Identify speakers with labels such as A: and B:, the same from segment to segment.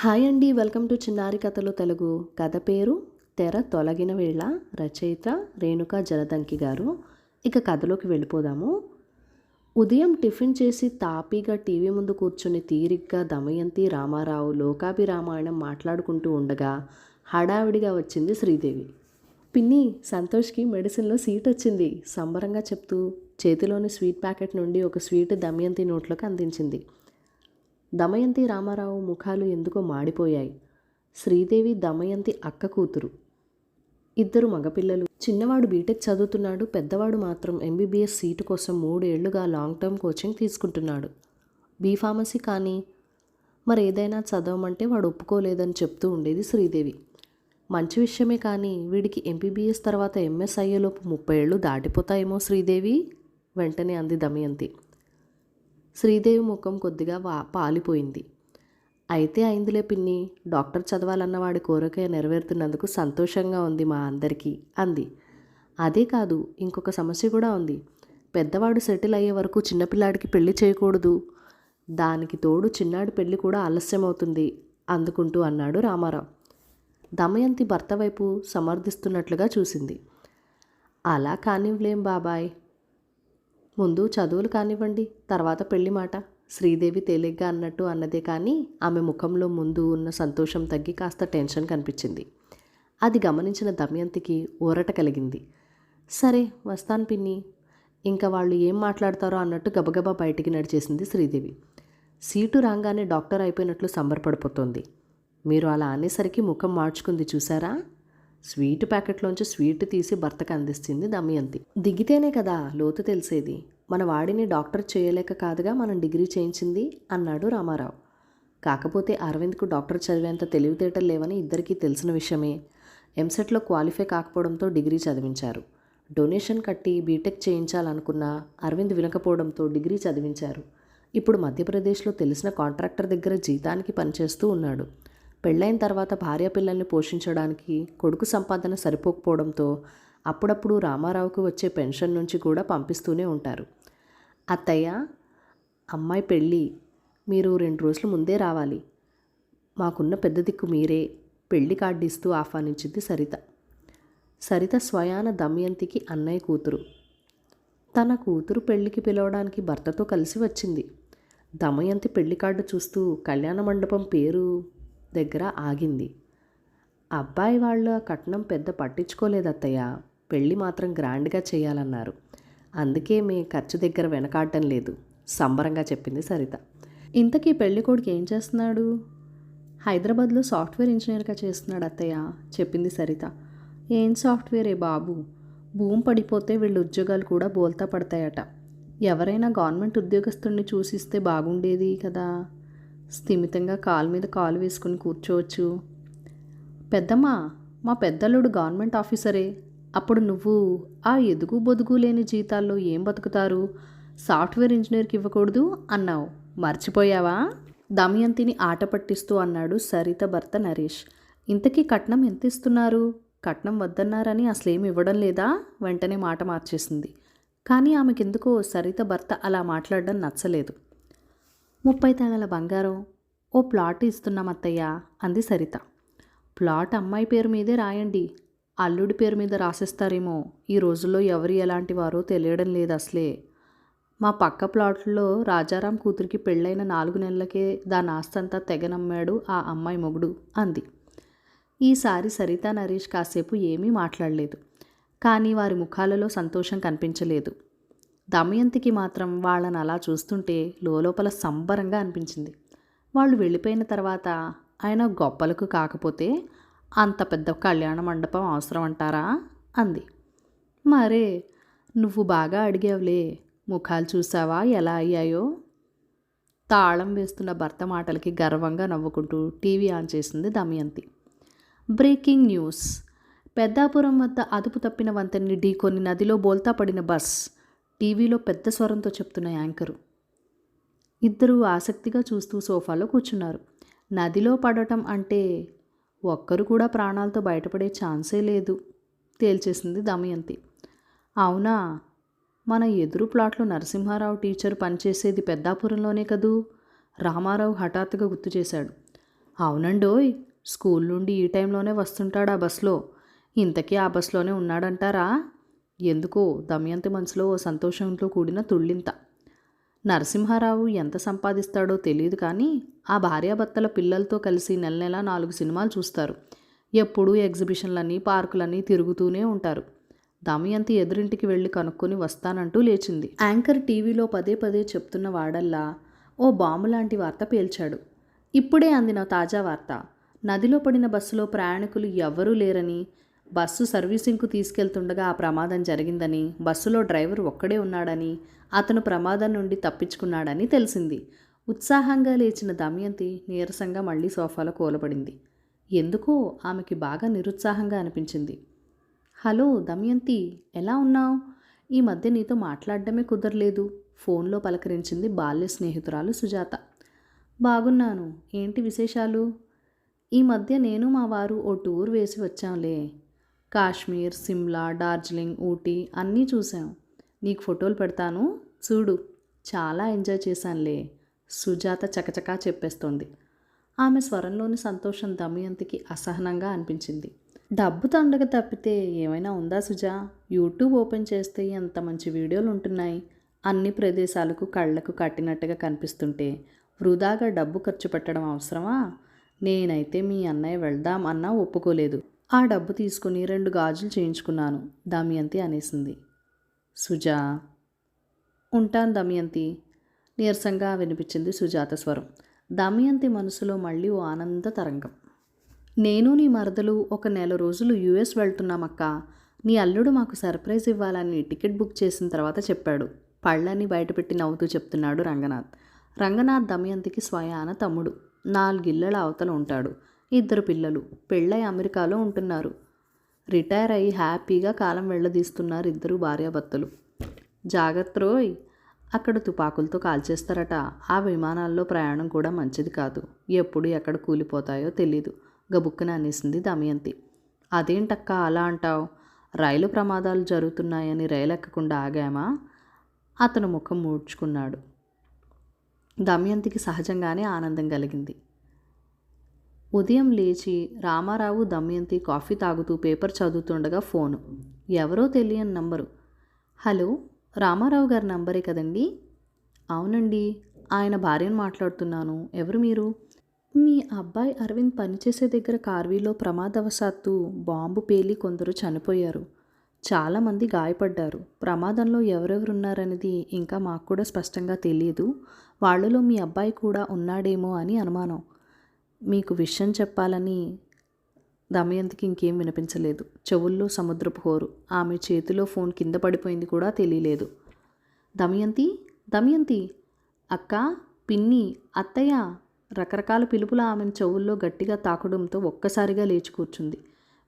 A: Hi అండి, welcome to చిన్నారి కథలు తెలుగు. కథ పేరు తెర తొలగిన వేళ. రచయిత రేణుకా జలదంకి గారు. ఇక కథలోకి వెళ్ళిపోదాము. ఉదయం టిఫిన్ చేసి తాపీగా టీవీ ముందు కూర్చుని తీరిగ్గా దమయంతి రామారావు లోకాభిరామాయణం మాట్లాడుకుంటూ ఉండగా హడావిడిగా వచ్చింది శ్రీదేవి. పిన్ని, సంతోష్కి మెడిసిన్లో సీట్ వచ్చింది సంబరంగా చెప్తూ చేతిలోని స్వీట్ ప్యాకెట్ నుండి ఒక స్వీట్ దమయంతి నోట్లోకి అందించింది. దమయంతి రామారావు ముఖాలు ఎందుకో మాడిపోయాయి. శ్రీదేవి దమయంతి అక్క కూతురు, ఇద్దరు మగపిల్లలు. చిన్నవాడు బీటెక్ చదువుతున్నాడు, పెద్దవాడు మాత్రం ఎంబీబీఎస్ సీటు కోసం 3 ఏళ్లుగా లాంగ్ టర్మ్ కోచింగ్ తీసుకుంటున్నాడు. బీఫార్మసీ కానీ మరేదైనా చదవమంటే వాడు ఒప్పుకోలేదని చెప్తూ ఉండేది శ్రీదేవి. మంచి విషయమే కానీ వీడికి ఎంబీబీఎస్ తర్వాత ఎంఎస్ అయ్యేలోపు 30 ఏళ్ళు దాటిపోతాయేమో శ్రీదేవి, వెంటనే అంది దమయంతి. శ్రీదేవి ముఖం కొద్దిగా పాలిపోయింది. అయితే అయిందిలే పిన్ని, డాక్టర్ చదవాలన్న వాడి కోరిక నెరవేరుతున్నందుకు సంతోషంగా ఉంది మా అందరికీ అంది. అదే కాదు, ఇంకొక సమస్య కూడా ఉంది. పెద్దవాడు సెటిల్ అయ్యే వరకు చిన్నపిల్లాడికి పెళ్లి చేయకూడదు. దానికి తోడు చిన్నాడి పెళ్లి కూడా ఆలస్యమవుతుంది అందుకుంటూ అన్నాడు రామారావు. దమయంతి భర్త వైపు సమర్థిస్తున్నట్లుగా చూసింది. అలా కానివ్వలేం బాబాయ్, ముందు చదువులు కానివ్వండి, తర్వాత పెళ్లి మాట, శ్రీదేవి తేలిగ్గా అన్నట్టు అన్నదే కానీ ఆమె ముఖంలో ముందు ఉన్న సంతోషం తగ్గి కాస్త టెన్షన్ కనిపించింది. అది గమనించిన దమయంతికి ఊరట కలిగింది. సరే వస్తాను పిన్ని, ఇంకా వాళ్ళు ఏం మాట్లాడతారో అన్నట్టు గబగబా బయటికి నడిచేసింది శ్రీదేవి. సీటు రాగానే డాక్టర్ అయిపోయినట్లు సంబరపడిపోతోంది. మీరు అలా అనేసరికి ముఖం మార్చుకుంది చూసారా? స్వీట్ ప్యాకెట్లోంచి స్వీట్ తీసి భర్తకు అందిస్తుంది దమయంతి. దిగితేనే కదా లోతు తెలిసేది. మన వాడిని డాక్టర్ చేయలేక కాదుగా మనం డిగ్రీ చేయించింది అన్నాడు రామారావు. కాకపోతే అరవింద్కు డాక్టర్ చదివేంత తెలివితేటలు లేవని ఇద్దరికీ తెలిసిన విషయమే. ఎంసెట్లో క్వాలిఫై కాకపోవడంతో డిగ్రీ చదివించారు. డొనేషన్ కట్టి బీటెక్ చేయించాలనుకున్న అరవింద్ వినకపోవడంతో డిగ్రీ చదివించారు. ఇప్పుడు మధ్యప్రదేశ్లో తెలిసిన కాంట్రాక్టర్ దగ్గర జీతానికి పనిచేస్తూ ఉన్నాడు. పెళ్ళైన తర్వాత భార్య పిల్లల్ని పోషించడానికి కొడుకు సంపాదన సరిపోకపోవడంతో అప్పుడప్పుడు రామారావుకు వచ్చే పెన్షన్ నుంచి కూడా పంపిస్తూనే ఉంటారు. అత్తయ్య, అమ్మాయి పెళ్ళి, మీరు 2 రోజుల ముందే రావాలి. మాకున్న పెద్ద దిక్కు మీరే, పెళ్లి కార్డు ఇస్తూ ఆహ్వానించింది సరిత. సరిత స్వయాన దమయంతికి అన్నయ్య కూతురు. తన కూతురు పెళ్లికి పిలవడానికి భర్తతో కలిసి వచ్చింది. దమయంతి పెళ్లి కార్డు చూస్తూ కళ్యాణ మండపం పేరు దగ్గర ఆగింది. అబ్బాయి వాళ్ళ కట్నం పెద్ద పట్టించుకోలేదు అత్తయ్య, పెళ్ళి మాత్రం గ్రాండ్గా చేయాలన్నారు. అందుకే మీ ఖర్చు దగ్గర వెనకాడటం లేదు సంబరంగా చెప్పింది సరిత. ఇంతకీ పెళ్లి కొడుకు ఏం చేస్తున్నాడు? హైదరాబాద్లో సాఫ్ట్వేర్ ఇంజనీర్గా చేస్తున్నాడు అత్తయ్య చెప్పింది సరిత. ఏం సాఫ్ట్వేరే బాబు, భూమి పడిపోతే వీళ్ళ ఉద్యోగాలు కూడా బోల్తా పడతాయట. ఎవరైనా గవర్నమెంట్ ఉద్యోగస్తుడిని చూసిస్తే బాగుండేది కదా, స్థిమితంగా కాలు మీద కాలు వేసుకుని కూర్చోవచ్చు. పెద్దమ్మ, మా పెద్దల్లుడు గవర్నమెంట్ ఆఫీసరే, అప్పుడు నువ్వు ఆ ఎదుగు బొదుగు లేని జీతాల్లో ఏం బతుకుతారు, సాఫ్ట్వేర్ ఇంజనీర్కి ఇవ్వకూడదు అన్నావు, మర్చిపోయావా? దమయంతిని ఆట పట్టిస్తూ అన్నాడు సరిత భర్త నరేష్. ఇంతకీ కట్నం ఎంత ఇస్తున్నారు? కట్నం వద్దన్నారని అసలేమి ఇవ్వడం లేదా? వెంటనే మాట మార్చేసింది. కానీ ఆమెకెందుకో సరిత భర్త అలా మాట్లాడడం నచ్చలేదు. 30 తేనెల బంగారం, ఓ ప్లాట్ ఇస్తున్నాం అత్తయ్య అంది సరిత. ప్లాట్ అమ్మాయి పేరు మీదే రాయండి, అల్లుడి పేరు మీద రాసేస్తారేమో. ఈ రోజుల్లో ఎవరు ఎలాంటి వారో తెలియడం లేదు అసలే. మా పక్క ప్లాట్లో రాజారాం కూతురికి పెళ్ళైన 4 నెలలకే దాని ఆస్తంతా తెగనమ్మాడు ఆ అమ్మాయి మొగుడు అంది. ఈసారి సరిత నరేష్ కాసేపు ఏమీ మాట్లాడలేదు. కానీ వారి ముఖాలలో సంతోషం కనిపించలేదు. దమయంతికి మాత్రం వాళ్ళని అలా చూస్తుంటే లోపల సంబరంగా అనిపించింది. వాళ్ళు వెళ్ళిపోయిన తర్వాత ఆయన గొప్పలకు కాకపోతే అంత పెద్ద కళ్యాణ మండపం అవసరం అంటారా అంది. మరే, నువ్వు బాగా అడిగావులే, ముఖాలు చూసావా ఎలా అయ్యాయో? తాళం వేస్తున్న భర్త మాటలకి గర్వంగా నవ్వుకుంటూ టీవీ ఆన్ చేసింది దమయంతి. Breaking news. పెద్దాపురం వద్ద అదుపు తప్పిన వంతెన్ని ఢీకొని నదిలో బోల్తా పడిన బస్. టీవీలో పెద్ద స్వరంతో చెప్తున్న యాంకరు. ఇద్దరూ ఆసక్తిగా చూస్తూ సోఫాలో కూర్చున్నారు. నదిలో పడటం అంటే ఒక్కరు కూడా ప్రాణాలతో బయటపడే ఛాన్సే లేదు తేల్చేసింది దమయంతి. అవునా, మన ఎదురు ప్లాట్లో నరసింహారావు టీచర్ పనిచేసేది పెద్దాపురంలోనే కదూ? రామారావు హఠాత్తుగా గుర్తు చేశాడు. అవునండోయ్, స్కూల్ నుండి ఈ టైంలోనే వస్తుంటాడు ఆ బస్సులో. ఇంతకీ ఆ బస్సులోనే ఉన్నాడంటారా? ఎందుకో దమయంతి మనసులో ఓ సంతోషంతో కూడిన తుళ్ళింత. నరసింహారావు ఎంత సంపాదిస్తాడో తెలియదు కానీ ఆ భార్యాభర్తల పిల్లలతో కలిసి నెల నెలా 4 సినిమాలు చూస్తారు. ఎప్పుడూ ఎగ్జిబిషన్లని పార్కులని తిరుగుతూనే ఉంటారు. దమయంతి ఎదురింటికి వెళ్ళి కనుక్కొని వస్తానంటూ లేచింది. యాంకర్ టీవీలో పదే పదే చెప్తున్న వాడల్లా ఓ బాంబు లాంటి వార్త పేల్చాడు. ఇప్పుడే అందిన తాజా వార్త. నదిలో పడిన బస్సులో ప్రయాణికులు ఎవ్వరూ లేరని, బస్సు సర్వీసింగ్కు తీసుకెళ్తుండగా ఆ ప్రమాదం జరిగిందని, బస్సులో డ్రైవర్ ఒక్కడే ఉన్నాడని, అతను ప్రమాదం నుండి తప్పించుకున్నాడని తెలిసింది. ఉత్సాహంగా లేచిన దమయంతి నీరసంగా మళ్లీ సోఫాలో కూలబడింది. ఎందుకో ఆమెకి బాగా నిరుత్సాహంగా అనిపించింది. హలో దమయంతి, ఎలా ఉన్నావు? ఈ మధ్య నీతో మాట్లాడడమే కుదరలేదు. ఫోన్లో పలకరించింది బాల్య స్నేహితురాలు సుజాత. బాగున్నాను. ఏంటి విశేషాలు? ఈ మధ్య నేను మా వారు ఓ టూర్ వేసి వచ్చాంలే. కాశ్మీర్, సిమ్లా, డార్జిలింగ్, ఊటీ అన్నీ చూసాం. నీకు ఫోటోలు పెడతాను, చూడు. చాలా ఎంజాయ్ చేశానులే. సుజాత చకచకా చెప్పేస్తోంది. ఆమె స్వరంలోని సంతోషం దమయంతికి అసహనంగా అనిపించింది. డబ్బు తండగ తప్పితే ఏమైనా ఉందా సుజా? యూట్యూబ్ ఓపెన్ చేస్తే ఎంత మంచి వీడియోలు ఉంటున్నాయి. అన్ని ప్రదేశాలకు కళ్ళకు కట్టినట్టుగా కనిపిస్తుంటే వృధాగా డబ్బు ఖర్చు పెట్టడం అవసరమా? నేనైతే మీ అన్నయ్య వెళ్దాం అన్నా ఒప్పుకోలేదు. ఆ డబ్బు తీసుకుని 2 గాజులు చేయించుకున్నాను, దమయంతి అనేసింది. సుజా. ఉంటాను దమయంతి, నీరసంగా వినిపించింది సుజాత స్వరం. దమయంతి మనసులో మళ్ళీ ఓ ఆనంద తరంగం. నేను నీ మరదలు ఒక నెల రోజులు యుఎస్ వెళ్తున్నామక్క. నీ అల్లుడు మాకు సర్ప్రైజ్ ఇవ్వాలని టికెట్ బుక్ చేసిన తర్వాత చెప్పాడు. పళ్ళని బయటపెట్టి నవ్వుతూ చెప్తున్నాడు రంగనాథ్. రంగనాథ్ దమయంతికి స్వయాన తమ్ముడు. 4 ఇళ్లల అవతల ఉంటాడు. 2 పిల్లలు. పెళ్ళై అమెరికాలో ఉంటున్నారు. రిటైర్ అయ్యి హ్యాపీగా కాలం వెళ్ళదీస్తున్నారు 2 భార్యాభర్తలు. జాగ్రత్తరోయ్, అక్కడ తుపాకులతో కాల్చేస్తారట. ఆ విమానాల్లో ప్రయాణం కూడా మంచిది కాదు. ఎప్పుడు ఎక్కడ కూలిపోతాయో తెలీదు, గబుక్కన అనేసింది దమయంతి. అదేంటక్క అలా అంటావు? రైలు ప్రమాదాలు జరుగుతున్నాయని రైలు ఎక్కకుండా ఆగామా? అతను ముఖం మూడ్చుకున్నాడు. దమయంతికి సహజంగానే ఆనందం కలిగింది. ఉదయం లేచి రామారావు దమయంతి కాఫీ తాగుతూ పేపర్ చదువుతుండగా ఫోను. ఎవరో తెలియని నంబరు. హలో, రామారావు గారి నంబరే కదండి? అవునండి, ఆయన భార్యను మాట్లాడుతున్నాను. ఎవరు మీరు? మీ అబ్బాయి అరవింద్ పనిచేసే దగ్గర కార్వీలో ప్రమాదవశాత్తు బాంబు పేలి కొందరు చనిపోయారు. చాలామంది గాయపడ్డారు. ప్రమాదంలో ఎవరెవరున్నారనేది ఇంకా మాకు కూడా స్పష్టంగా తెలియదు. వాళ్ళలో మీ అబ్బాయి కూడా ఉన్నాడేమో అని అనుమానం. మీకు విషయం చెప్పాలని. దమయంతికి ఇంకేం వినిపించలేదు. చెవుల్లో సముద్రపు హోరు. ఆమె చేతిలో ఫోన్ కింద పడిపోయింది కూడా తెలియలేదు. దమయంతి, దమయంతి, అక్క, పిన్ని, అత్తయ్య, రకరకాల పిలుపుల ఆమెను చెవుల్లో గట్టిగా తాకడంతో ఒక్కసారిగా లేచి కూర్చుంది.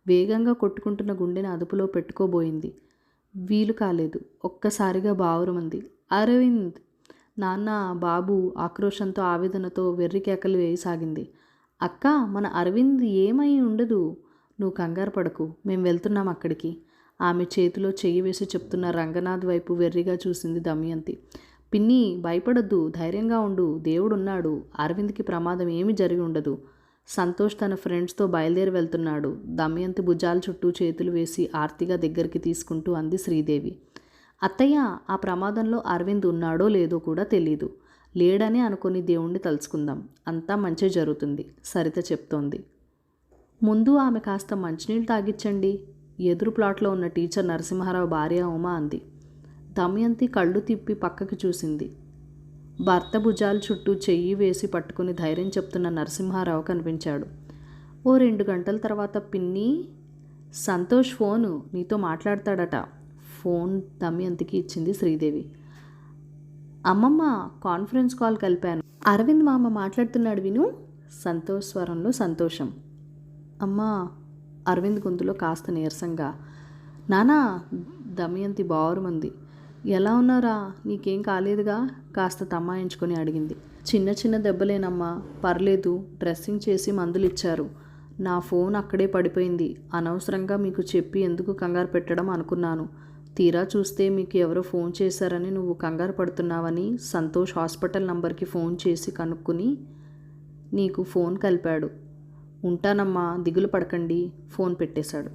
A: వేగంగా కొట్టుకుంటున్న గుండెని అదుపులో పెట్టుకోబోయింది. వీలు కాలేదు. ఒక్కసారిగా బావురమంది. అరవింద్! నాన్న, బాబు ఆక్రోశంతో ఆవేదనతో వెర్రి కేకలు వేయసాగింది. అక్క, మన అరవింద్ ఏమై ఉండదు. నువ్వు కంగారు పడకు, మేం వెళ్తున్నాం అక్కడికి. ఆమె చేతిలో చెయ్యి వేసి చెప్తున్న రంగనాథ్ వైపు వెర్రిగా చూసింది దమయంతి. పిన్ని, భయపడొద్దు, ధైర్యంగా ఉండు. దేవుడున్నాడు. అరవింద్కి ప్రమాదం ఏమీ జరిగి ఉండదు. సంతోష్ తన ఫ్రెండ్స్తో బయలుదేరి వెళ్తున్నాడు. దమయంతి భుజాల చుట్టూ చేతులు వేసి ఆర్తిగా దగ్గరికి తీసుకుంటూ అంది శ్రీదేవి. అత్తయ్య, ఆ ప్రమాదంలో అరవింద్ ఉన్నాడో లేదో కూడా తెలీదు. లేడని అనుకుని దేవుణ్ణి తలుచుకుందాం. అంతా మంచి జరుగుతుంది, సరిత చెప్తోంది. ముందు ఆమె కాస్త మంచినీళ్ళు తాగిచ్చండి. ఎదురు ప్లాట్లో ఉన్న టీచర్ నరసింహారావు భార్య ఉమా అంది. దమయంతి కళ్ళు తిప్పి పక్కకి చూసింది. భర్త భుజాల చుట్టూ చెయ్యి వేసి పట్టుకుని ధైర్యం చెప్తున్న నరసింహారావు కనిపించాడు. ఓ 2 గంటల తర్వాత, పిన్ని, సంతోష్ ఫోను నీతో మాట్లాడతాడట. ఫోన్ దమయంతికి ఇచ్చింది శ్రీదేవి. అమ్మమ్మ, కాన్ఫరెన్స్ కాల్ కలిపాను. అరవింద్ మామ మాట్లాడుతున్నాడు విను. సంతోష్ స్వరంలో సంతోషం. అమ్మా, అరవింద్ గొంతులో కాస్త నీరసంగా. నానా, దమయంతి బావురుమంది. ఎలా ఉన్నారా? నీకేం కాలేదుగా? కాస్త తమ్మాయించుకొని అడిగింది. చిన్న చిన్న దెబ్బలేనమ్మా, పర్లేదు. డ్రెస్సింగ్ చేసి మందులు ఇచ్చారు. నా ఫోన్ అక్కడే పడిపోయింది. అనవసరంగా మీకు చెప్పి ఎందుకు కంగారు పెట్టడం అనుకున్నాను. తీరా చూస్తే మీకు ఎవరో ఫోన్ చేశారని నువ్వు కంగారు పడుతున్నావని సంతోష్ హాస్పిటల్ నంబర్కి ఫోన్ చేసి కనుక్కుని నీకు ఫోన్ కలిపాడు. ఉంటానమ్మా, దిగులు పడకండి. ఫోన్ పెట్టేశాడు.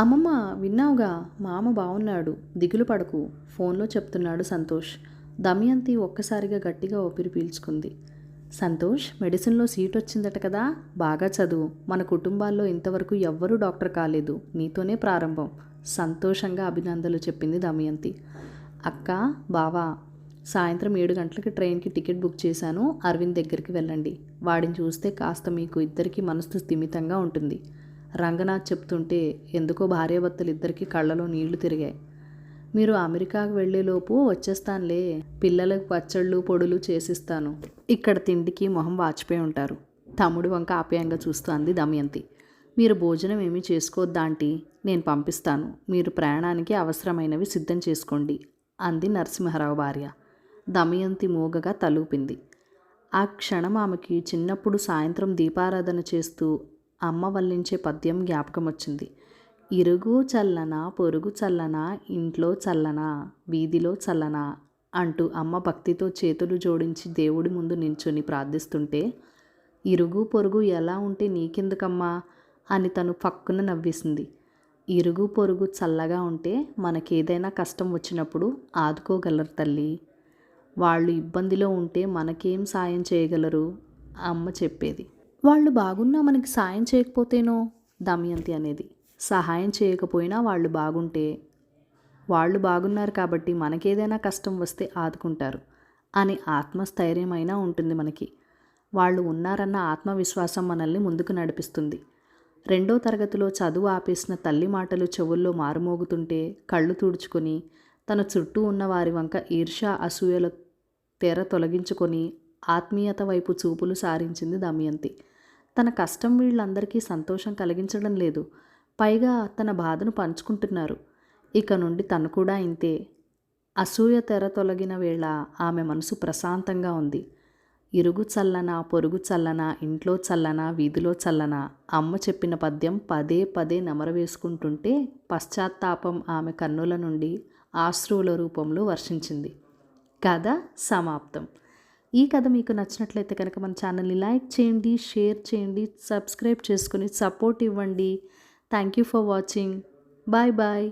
A: అమ్మమ్మ, విన్నావుగా, మామ బాగున్నాడు, దిగులు పడకు, ఫోన్లో చెప్తున్నాడు సంతోష్. దమయంతి ఒక్కసారిగా గట్టిగా ఊపిరి పీల్చుకుంది. సంతోష్, మెడిసిన్లో సీట్ వచ్చిందట కదా, బాగా చదువు. మన కుటుంబాల్లో ఇంతవరకు ఎవ్వరూ డాక్టర్ కాలేదు, నీతోనే ప్రారంభం. సంతోషంగా అభినందనలు చెప్పింది దమయంతి. అక్క, బావా, సాయంత్రం 7 గంటలకి ట్రైన్కి టికెట్ బుక్ చేశాను. అరవింద్ దగ్గరికి వెళ్ళండి. వాడిని చూస్తే కాస్త మీకు ఇద్దరికీ మనసు స్థిమితంగా ఉంటుంది. రంగనాథ్ చెప్తుంటే ఎందుకో భార్యాభర్తలు ఇద్దరికీ కళ్ళలో నీళ్లు తిరిగాయి. మీరు అమెరికాకు వెళ్ళేలోపు వచ్చేస్తానులే. పిల్లలకు పచ్చళ్ళు పొడులు చేసిస్తాను. ఇక్కడ తిండికి మొహం వాచిపోయి ఉంటారు. తమ్ముడు వంక ఆప్యాయంగా చూస్తూ అంది దమయంతి. మీరు భోజనం ఏమీ చేసుకోవద్దా ఆంటీ, నేను పంపిస్తాను. మీరు ప్రయాణానికి అవసరమైనవి సిద్ధం చేసుకోండి అంది నరసింహారావు భార్య. దమయంతి మూగగా తలూపింది. ఆ క్షణం ఆమెకి చిన్నప్పుడు సాయంత్రం దీపారాధన చేస్తూ అమ్మ వల్లించే పద్యం జ్ఞాపకం వచ్చింది. ఇరుగు చల్లనా, పొరుగు చల్లనా, ఇంట్లో చల్లనా, వీధిలో చల్లనా అంటూ అమ్మ భక్తితో చేతులు జోడించి దేవుడి ముందు నిల్చొని ప్రార్థిస్తుంటే, ఇరుగు పొరుగు ఎలా ఉంటే నీకెందుకమ్మా అని తను పక్కున నవ్వేసింది. ఇరుగు పొరుగు చల్లగా ఉంటే మనకేదైనా కష్టం వచ్చినప్పుడు ఆదుకోగలరు తల్లి. వాళ్ళు ఇబ్బందిలో ఉంటే మనకేం సాయం చేయగలరు అమ్మ చెప్పేది. వాళ్ళు బాగున్నా మనకి సాయం చేయకపోతేనో దమయంతి అనేది. సహాయం చేయకపోయినా వాళ్ళు బాగుంటే, వాళ్ళు బాగున్నారు కాబట్టి మనకేదైనా కష్టం వస్తే ఆదుకుంటారు అని ఆత్మస్థైర్యమైనా ఉంటుంది మనకి. వాళ్ళు ఉన్నారన్న ఆత్మవిశ్వాసం మనల్ని ముందుకు నడిపిస్తుంది. 2వ తరగతిలో చదువు ఆపేసిన తల్లి మాటలు చెవుల్లో మారుమోగుతుంటే కళ్ళు తుడుచుకొని తన చుట్టూ ఉన్న వారి వంక ఈర్ష్య అసూయల తెర తొలగించుకొని ఆత్మీయత వైపు చూపులు సారించింది దమయంతి. తన కష్టం వీళ్ళందరికీ సంతోషం కలిగించడం లేదు, పైగా తన బాధను పంచుకుంటున్నారు. ఇక నుండి తను కూడా ఇంతే. అసూయ తెర తొలగిన వేళ ఆమె మనసు ప్రశాంతంగా ఉంది. ఇరుగు చల్లనా, పొరుగు చల్లనా, ఇంట్లో చల్లనా, వీధిలో చల్లనా అమ్మ చెప్పిన పద్యం పదే పదే నెమరవేసుకుంటుంటే పశ్చాత్తాపం ఆమె కన్నుల నుండి ఆశ్రువుల రూపంలో వర్షించింది. కథ సమాప్తం. ఈ కథ మీకు నచ్చినట్లయితే కనుక మన ఛానల్ని లైక్ చేయండి, షేర్ చేయండి, సబ్స్క్రైబ్ చేసుకొని సపోర్ట్ ఇవ్వండి. Thank you for watching. Bye bye.